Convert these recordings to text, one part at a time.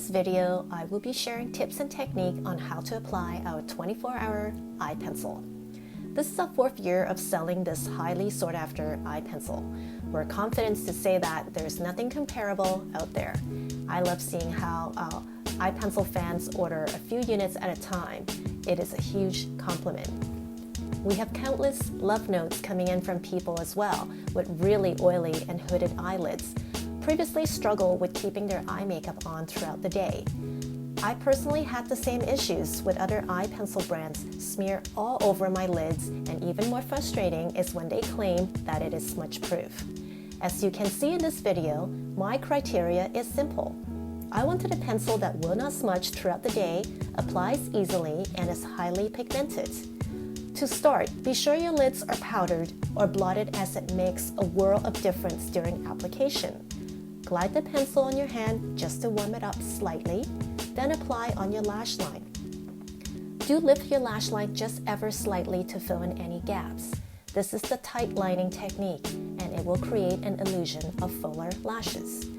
this video, I will be sharing tips and technique on how to apply our 24-hour eye pencil. This is our 4th year of selling this highly sought after eye pencil. We're confident to say that there's nothing comparable out there. I love seeing how eye pencil fans order a few units at a time. It is a huge compliment. We have countless love notes coming in from people as well with really oily and hooded eyelids, previously struggled with keeping their eye makeup on throughout the day. I personally had the same issues with other eye pencil brands smear all over my lids, and even more frustrating is when they claim that it is smudge proof. As you can see in this video, my criteria is simple. I wanted a pencil that will not smudge throughout the day, applies easily, and is highly pigmented. To start, be sure your lids are powdered or blotted, as it makes a world of difference during application. Glide the pencil on your hand just to warm it up slightly, then apply on your lash line. Do lift your lash line just ever slightly to fill in any gaps. This is the tight lining technique, and it will create an illusion of fuller lashes.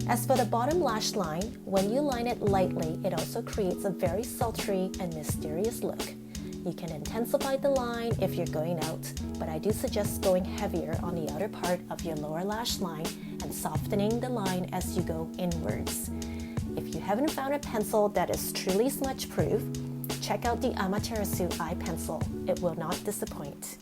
As for the bottom lash line, when you line it lightly, it also creates a very sultry and mysterious look. You can intensify the line if you're going out, but I do suggest going heavier on the outer part of your lower lash line and softening the line as you go inwards. If you haven't found a pencil that is truly smudge proof, check out the Amaterasu eye pencil. It will not disappoint.